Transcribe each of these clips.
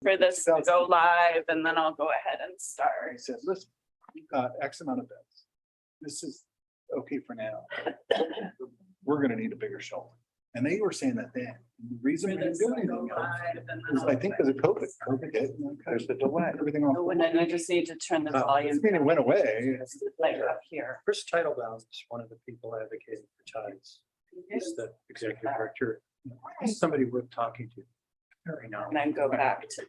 for this to go live and then I'll go ahead and start. He said, listen, you've got X amount of beds. This is okay for now. We're gonna need a bigger shelter. And they were saying that then. The reason we didn't do anything is I think because of COVID hit, and there's the delay, everything on. Oh, and then I just need to turn the I volume mean, it went away. like up here. Chris Titlebaum is one of the people advocating for tides. He's the executive director. He's somebody worth talking to. Very now. And then go back to.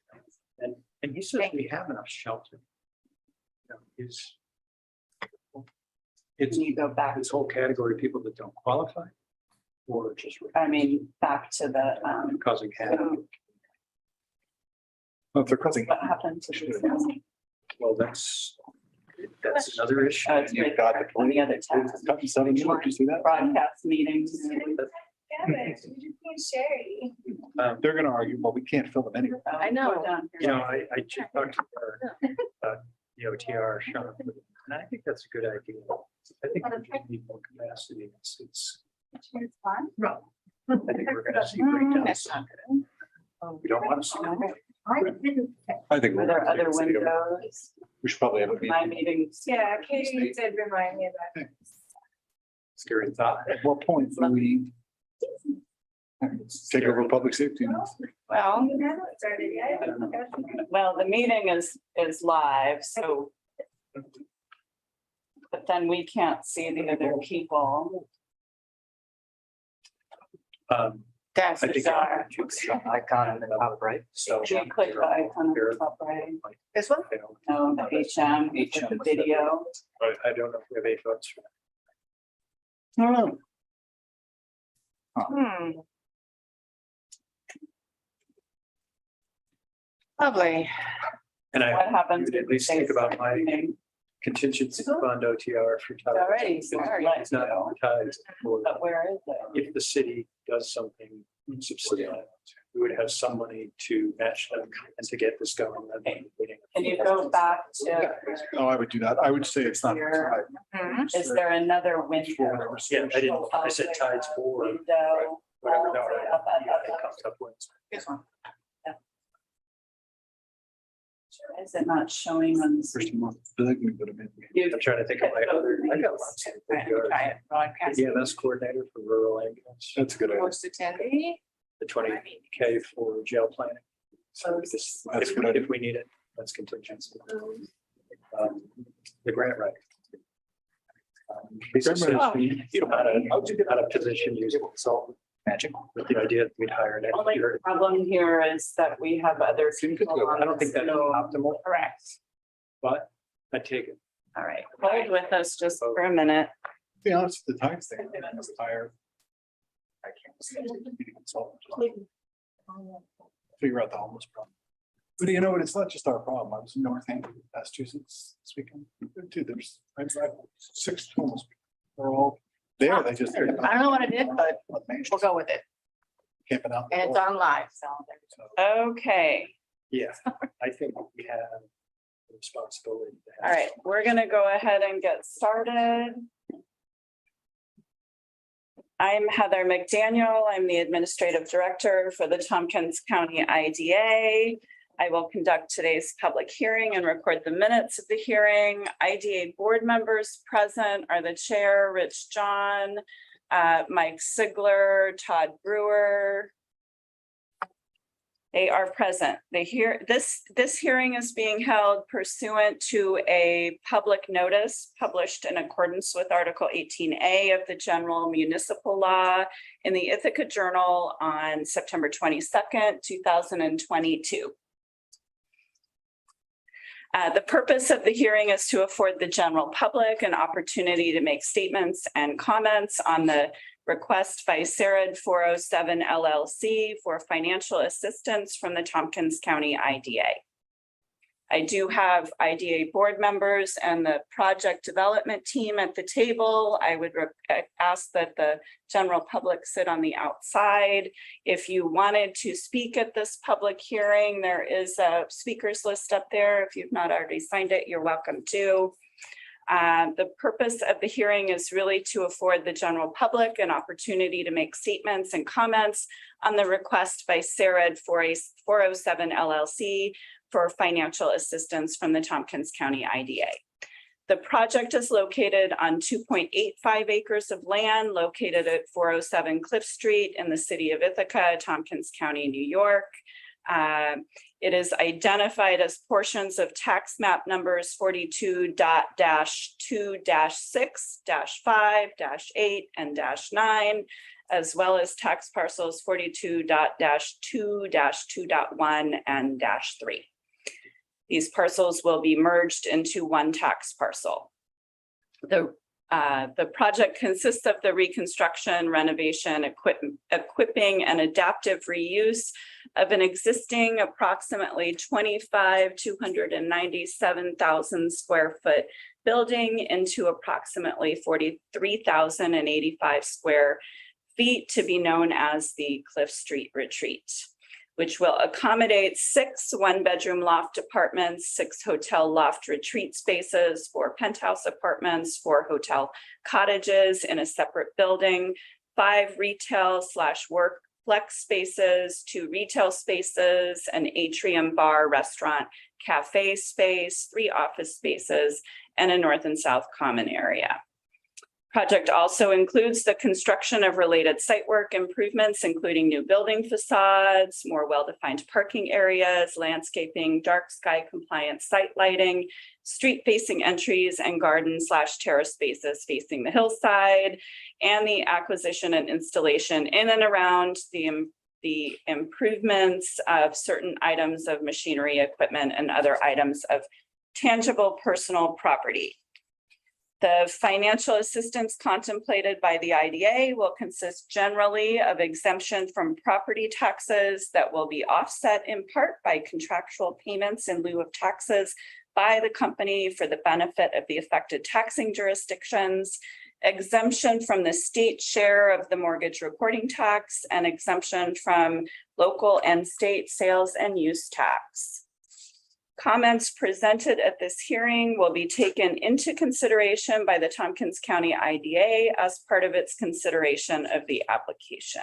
And he says we have enough shelter. You know, it's Can you go back? this whole category of people that don't qualify or just I mean, back to the, causing havoc. Well, if they're causing. what happened to this? Well, that's another issue. It's You've like got on the other tab. Cut in 7 minutes, you see that? Broadcast meetings. Sherry. They're gonna argue, well, we can't fill them anyway. I know. Go down You here. know, I just talked to our the OTR, Sean, and I think that's a good idea. I think we need more capacity. It's, It's fun. I think we're gonna see breakdowns. We don't want to see. I didn't. I think. Are there other windows? We should probably have a meeting. My meetings. Yeah, Katie did remind me of that. Scary thought. At what point do we take over public safety? Well, You haven't started yet. well, the meeting is live, so. But then we can't see the other people. That's I think bizarre. icon in the top right. So. You click the icon on the top right. This one? No, the HM, the video. I don't know if we have 8 votes. Lovely. And What I happens? would at least think about my meeting? contingency fund OTR for. tides. Already, sorry. It's not advertised. But where is it? If the city does something substantial, we would have some money to match them and to get this going. Can you go back to, No, I would do that. I would say it's not. Here. is there another window? Yeah, I didn't, I said tides for Window. whatever. No, Up, up, up, it comes up with. This one. Is it not showing on? First month, big, we would have been. You- I'm trying to think of my other, I got lots of. Try it, broadcast. EMS coordinator for rural ambulance, That's a good idea. Most attendee. the 20K for jail planning. So That's a good idea. if we need it, that's contingency. The grant writer. Lisa says we, not a position using consultant. Magic. With the idea that we'd hire an Only engineer. problem here is that we have other people on I don't think this, that's so- optimal, Correct. but I take it. All right, hold with us just for a minute. To be honest, the times thing, I was tired. I can't see it. Meeting consultant, figure out the homeless problem. But you know what? It's not just our problem. I was in Northampton, Massachusetts this weekend. Dude, there's 6 homeless people. They're all there. They just. I don't know what it is, but we'll go with it. Camping out. And it's on live, so. Okay, Yeah, I think we have a responsibility. to have- all right, we're gonna go ahead and get started. I'm Heather McDaniel. I'm the Administrative Director for the Tompkins County IDA. I will conduct today's public hearing and record the minutes of the hearing. IDA board members present are the chair, Rich John, Mike Sigler, Todd Brewer. They are present. This hearing is being held pursuant to a public notice published in accordance with Article 18A of the General Municipal Law in the Ithaca Journal on September 22nd, 2022. The purpose of the hearing is to afford the general public an opportunity to make statements and comments on the request by Sarad 407 LLC for financial assistance from the Tompkins County IDA. I do have IDA board members and the project development team at the table. I would ask that the general public sit on the outside. If you wanted to speak at this public hearing, there is a speakers list up there. If you've not already signed it, you're welcome to. The purpose of the hearing is really to afford the general public an opportunity to make statements and comments on the request by Sarid 407 LLC for financial assistance from the Tompkins County IDA. The project is located on 2.85 acres of land located at 407 Cliff Street in the city of Ithaca, Tompkins County, New York. It is identified as portions of tax map numbers 42.2-6-5-8 and -9, as well as tax parcels 42.2-2.1 and -3. These parcels will be merged into one tax parcel. The project consists of the reconstruction, renovation, equipping, and adaptive reuse of an existing approximately 297,000 square foot building into approximately 43,085 square feet to be known as the Cliff Street Retreat, which will accommodate 6 one-bedroom loft apartments, 6 hotel loft retreat spaces, 4 penthouse apartments, 4 hotel cottages in a separate building, 5 retail/work flex spaces, 2 retail spaces, an atrium bar, restaurant, cafe space, 3 office spaces, and a north and south common area. Project also includes the construction of related site work improvements, including new building facades, more well-defined parking areas, landscaping, dark sky compliant site lighting, street-facing entries, and garden/terrace spaces facing the hillside, and the acquisition and installation in and around the improvements of certain items of machinery, equipment, and other items of tangible personal property. The financial assistance contemplated by the IDA will consist generally of exemption from property taxes that will be offset in part by contractual payments in lieu of taxes by the company for the benefit of the affected taxing jurisdictions, exemption from the state share of the mortgage reporting tax, and exemption from local and state sales and use tax. Comments presented at this hearing will be taken into consideration by the Tompkins County IDA as part of its consideration of the application.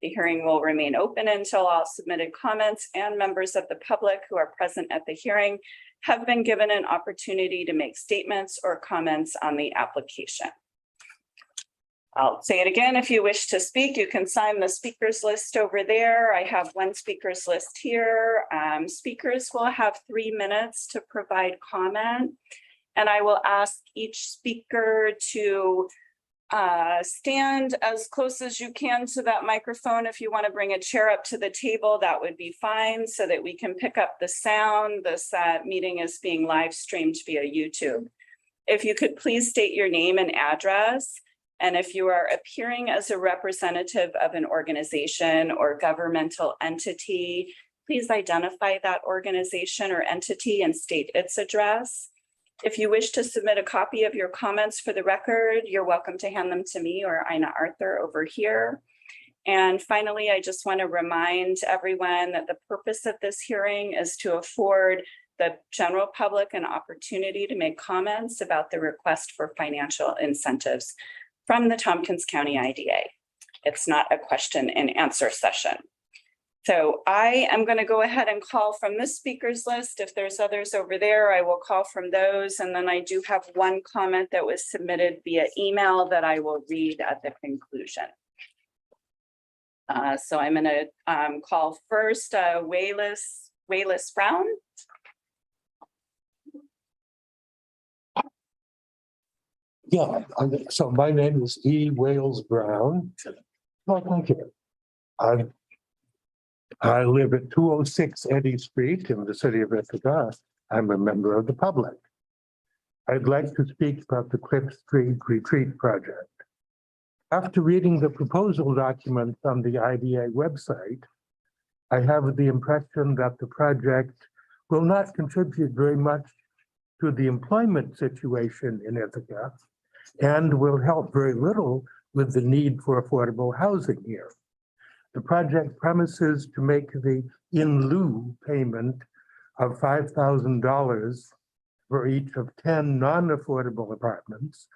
The hearing will remain open until all submitted comments and members of the public who are present at the hearing have been given an opportunity to make statements or comments on the application. I'll say it again, if you wish to speak, you can sign the speakers list over there. I have 1 speakers list here. Speakers will have 3 minutes to provide comment, and I will ask each speaker to stand as close as you can to that microphone. If you want to bring a chair up to the table, that would be fine so that we can pick up the sound. This meeting is being live streamed via YouTube. If you could please state your name and address. And if you are appearing as a representative of an organization or governmental entity, please identify that organization or entity and state its address. If you wish to submit a copy of your comments for the record, you're welcome to hand them to me or Ina Arthur over here. And finally, I just want to remind everyone that the purpose of this hearing is to afford the general public an opportunity to make comments about the request for financial incentives from the Tompkins County IDA. It's not a question and answer session. So I am going to go ahead and call from this speakers list. If there's others over there, I will call from those. And then I do have 1 comment that was submitted via email that I will read at the conclusion. So I'm going to call first Wayless Brown. Yeah, so my name is E. Wales Brown. Oh, thank you. I live at 206 Eddy Street in the city of Ithaca. I'm a member of the public. I'd like to speak about the Cliff Street Retreat project. After reading the proposal documents on the IDA website, I have the impression that the project will not contribute very much to the employment situation in Ithaca and will help very little with the need for affordable housing here. The project promises to make the in lieu payment of $5,000 for each of 10 non-affordable apartments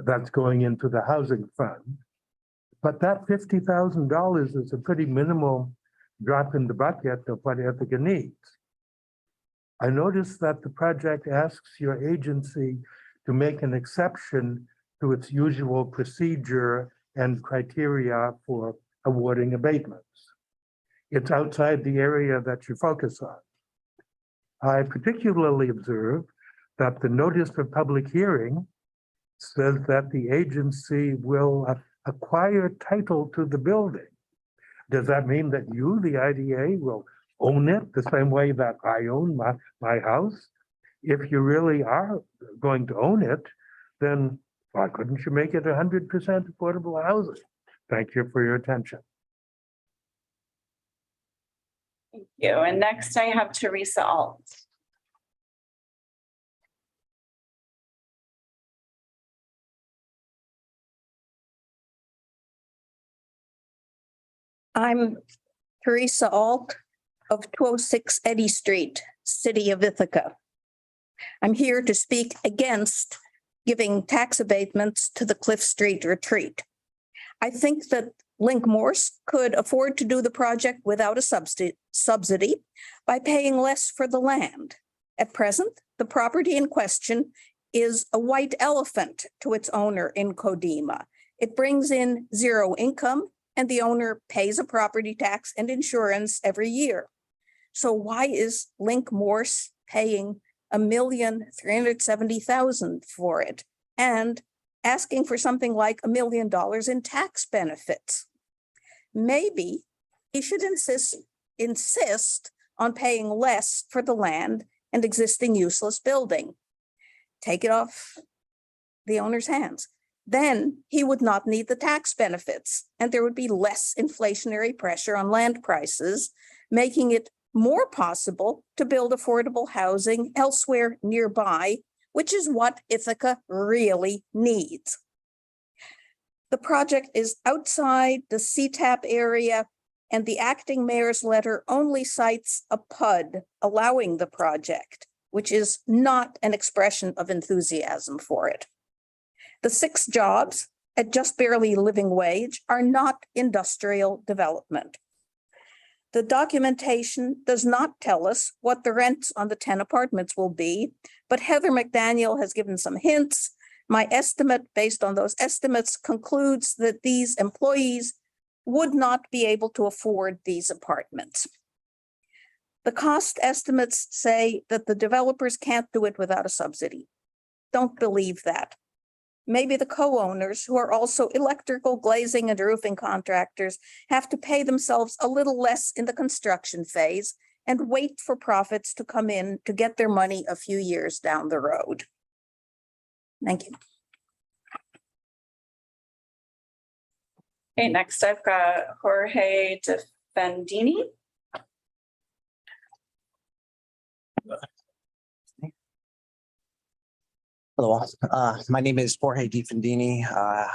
that's going into the housing fund. But that $50,000 is a pretty minimal drop in the bucket of what Ithaca needs. I noticed that the project asks your agency to make an exception to its usual procedure and criteria for awarding abatements. It's outside the area that you focus on. I particularly observe that the notice of public hearing says that the agency will acquire title to the building. Does that mean that you, the IDA, will own it the same way that I own my house? If you really are going to own it, then why couldn't you make it 100% affordable housing? Thank you for your attention. Thank you. And next I have Teresa Alt. I'm Teresa Alt of 206 Eddy Street, City of Ithaca. I'm here to speak against giving tax abatements to the Cliff Street Retreat. I think that Link Morse could afford to do the project without a subsidy by paying less for the land. At present, the property in question is a white elephant to its owner in Kodima. It brings in zero income, and the owner pays a property tax and insurance every year. So why is Link Morse paying $1,370,000 for it and asking for something like $1 million in tax benefits? Maybe he should insist on paying less for the land and existing useless building. Take it off the owner's hands. Then he would not need the tax benefits, and there would be less inflationary pressure on land prices, making it more possible to build affordable housing elsewhere nearby, which is what Ithaca really needs. The project is outside the CTAP area, and the acting mayor's letter only cites a PUD allowing the project, which is not an expression of enthusiasm for it. The 6 jobs at just barely living wage are not industrial development. The documentation does not tell us what the rents on the 10 apartments will be, but Heather McDaniel has given some hints. My estimate, based on those estimates, concludes that these employees would not be able to afford these apartments. The cost estimates say that the developers can't do it without a subsidy. Don't believe that. Maybe the co-owners, who are also electrical, glazing, and roofing contractors, have to pay themselves a little less in the construction phase and wait for profits to come in to get their money a few years down the road. Thank you. Okay, next I've got Jorge Defendini. Hello, my name is Jorge Defendini.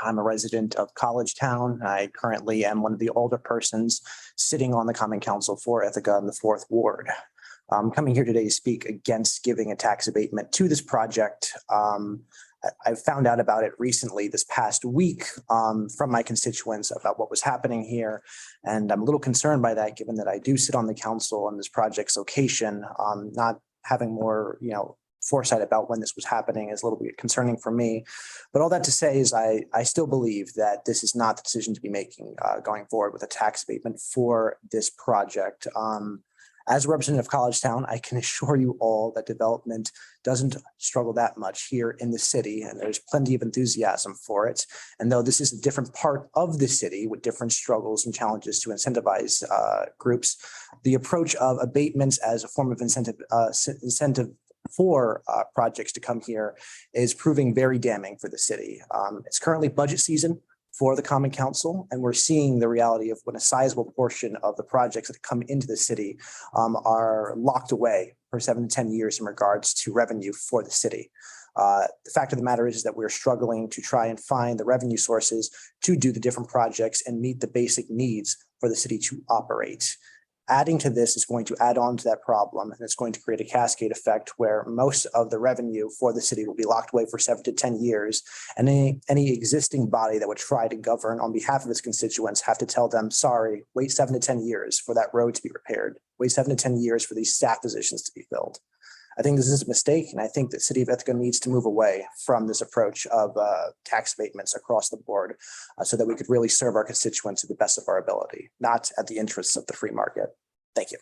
I'm a resident of College Town. I currently am one of the older persons sitting on the Common Council for Ithaca in the 4th Ward. I'm coming here today to speak against giving a tax abatement to this project. I found out about it recently this past week from my constituents about what was happening here. And I'm a little concerned by that, given that I do sit on the council on this project's location. Not having more, foresight about when this was happening is a little bit concerning for me. But all that to say is I still believe that this is not the decision to be making going forward with a tax abatement for this project. As a representative of College Town, I can assure you all that development doesn't struggle that much here in the city, and there's plenty of enthusiasm for it. And though this is a different part of the city with different struggles and challenges to incentivize groups, the approach of abatements as a form of incentive for projects to come here is proving very damning for the city. It's currently budget season for the Common Council, and we're seeing the reality of when a sizable portion of the projects that come into the city are locked away for 7 to 10 years in regards to revenue for the city. The fact of the matter is that we're struggling to try and find the revenue sources to do the different projects and meet the basic needs for the city to operate. Adding to this is going to add on to that problem, and it's going to create a cascade effect where most of the revenue for the city will be locked away for 7 to 10 years. And any existing body that would try to govern on behalf of its constituents have to tell them, sorry, wait 7 to 10 years for that road to be repaired. Wait 7 to 10 years for these staff positions to be filled. I think this is a mistake, and I think the city of Ithaca needs to move away from this approach of tax abatements across the board so that we could really serve our constituents to the best of our ability, not at the interests of the free market. Thank you.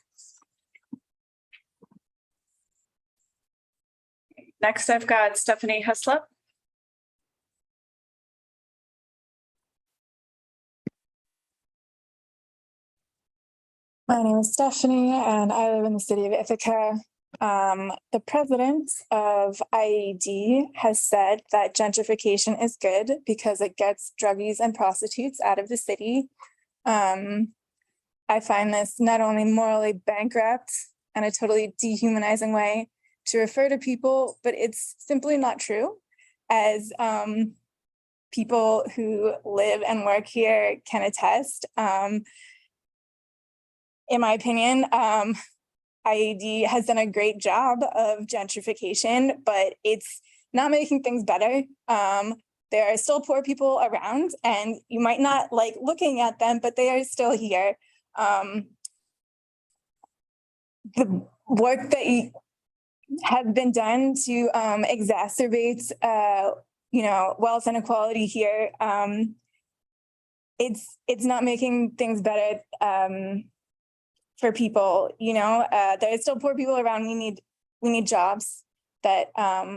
Next, I've got Stephanie Heslop. My name is Stephanie and I live in the city of Ithaca. The president of IAD has said that gentrification is good because it gets druggies and prostitutes out of the city. I find this not only morally bankrupt and a totally dehumanizing way to refer to people, but it's simply not true. As people who live and work here can attest. In my opinion, IAD has done a great job of gentrification, but it's not making things better. There are still poor people around and you might not like looking at them, but they are still here. The work that has been done to exacerbate, wealth inequality here, it's not making things better for people. There are still poor people around. We need jobs that that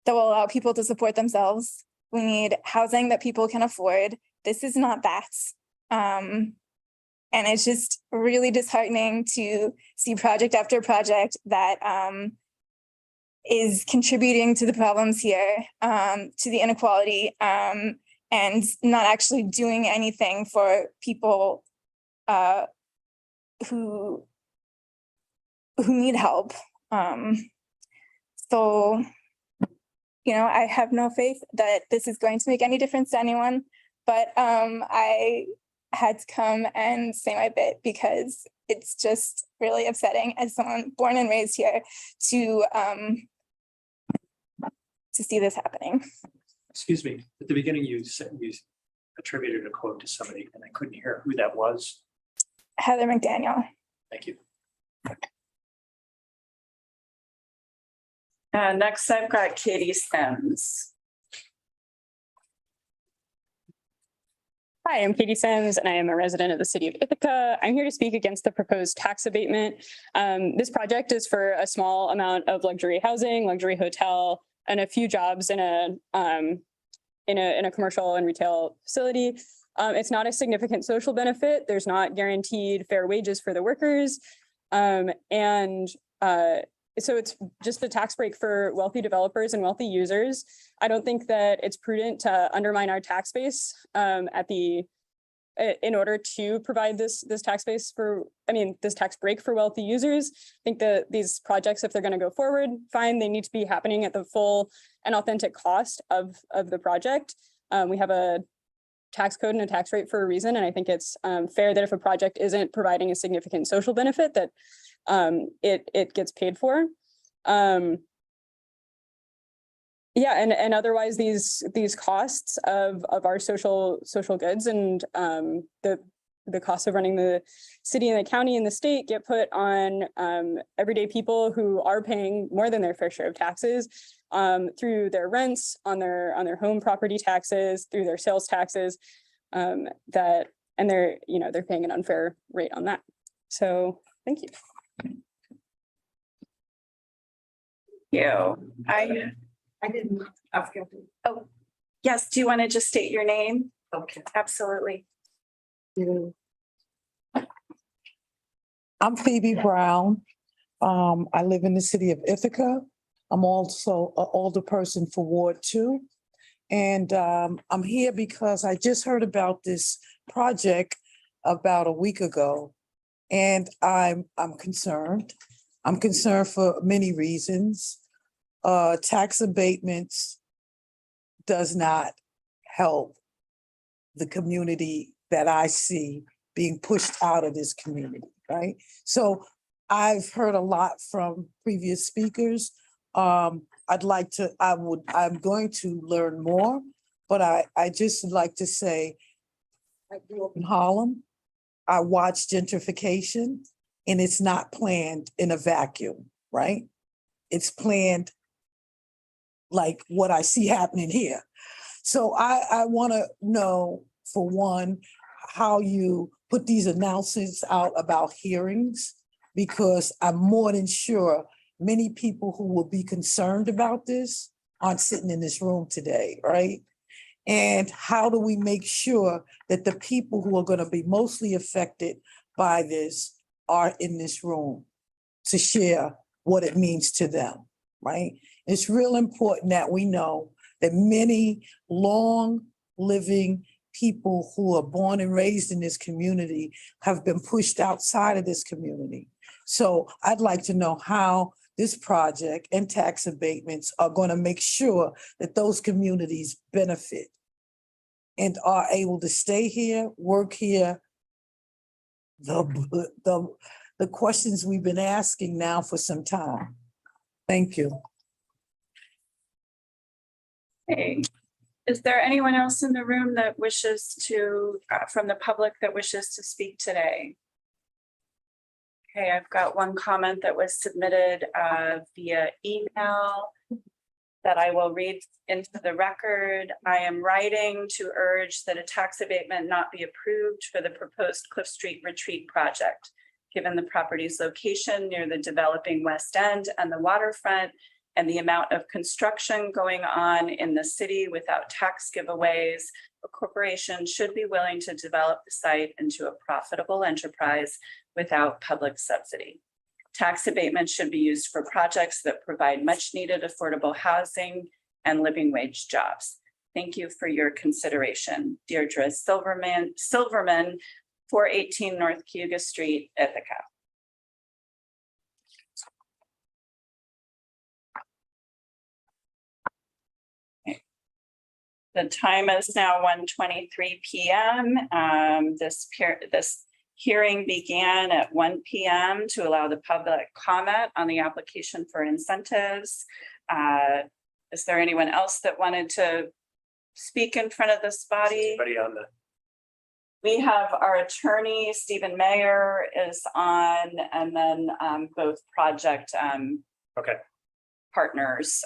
will allow people to support themselves. We need housing that people can afford. This is not that. And it's just really disheartening to see project after project that is contributing to the problems here, to the inequality, and not actually doing anything for people who need help. So, I have no faith that this is going to make any difference to anyone, but I had to come and say my bit because it's just really upsetting as someone born and raised here to see this happening. Excuse me, at the beginning, you said you attributed a quote to somebody and I couldn't hear who that was. Heather McDaniel. Thank you. Next, I've got Katie Sims. Hi, I'm Katie Sims, and I am a resident of the city of Ithaca. I'm here to speak against the proposed tax abatement. This project is for a small amount of luxury housing, luxury hotel, and a few jobs in a commercial and retail facility. It's not a significant social benefit. There's not guaranteed fair wages for the workers. So it's just a tax break for wealthy developers and wealthy users. I don't think that it's prudent to undermine our tax base in order to provide this tax base this tax break for wealthy users. I think that these projects, if they're going to go forward, fine, they need to be happening at the full and authentic cost of the project. We have a tax code and a tax rate for a reason, and I think it's fair that if a project isn't providing a significant social benefit, that it gets paid for. And otherwise these costs of our social goods and the cost of running the city and the county and the state get put on everyday people who are paying more than their fair share of taxes through their rents, on their home property taxes, through their sales taxes, and they're paying an unfair rate on that. So thank you. I didn't ask you. Oh, yes. Do you want to just state your name? Okay, absolutely. I'm Phoebe Brown. I live in the city of Ithaca. I'm also an older person for Ward 2. And I'm here because I just heard about this project about a week ago. And I'm concerned. I'm concerned for many reasons. Tax abatements does not help the community that I see being pushed out of this community, right? So I've heard a lot from previous speakers. I'm going to learn more, but I just like to say, I grew up in Harlem. I watched gentrification, and it's not planned in a vacuum, right? It's planned like what I see happening here. So I want to know, for one, how you put these announcements out about hearings, because I'm more than sure many people who will be concerned about this aren't sitting in this room today, right? And how do we make sure that the people who are going to be mostly affected by this are in this room to share what it means to them, right? It's real important that we know that many long-living people who are born and raised in this community have been pushed outside of this community. So I'd like to know how this project and tax abatements are going to make sure that those communities benefit and are able to stay here, work here. The questions we've been asking now for some time. Thank you. Hey, is there anyone else in the room that wishes to, from the public that wishes to speak today? Okay, I've got one comment that was submitted via email that I will read into the record. I am writing to urge that a tax abatement not be approved for the proposed Cliff Street Retreat project, given the property's location near the developing West End and the waterfront, and the amount of construction going on in the city without tax giveaways. A corporation should be willing to develop the site into a profitable enterprise without public subsidy. Tax abatements should be used for projects that provide much needed affordable housing and living wage jobs. Thank you for your consideration. Deirdre Silverman, 418 North Cayuga Street, Ithaca. The time is now 1:23 p.m. This hearing began at 1 p.m. to allow the public comment on the application for incentives. Is there anyone else that wanted to speak in front of this body? Anybody on the? We have our attorney, Stephen Mayer, is on, and then both project Okay. partners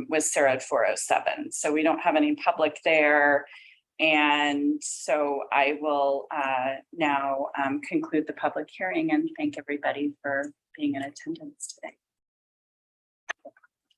with Sarah 407. So we don't have any public there. And so I will now conclude the public hearing and thank everybody for being in attendance today.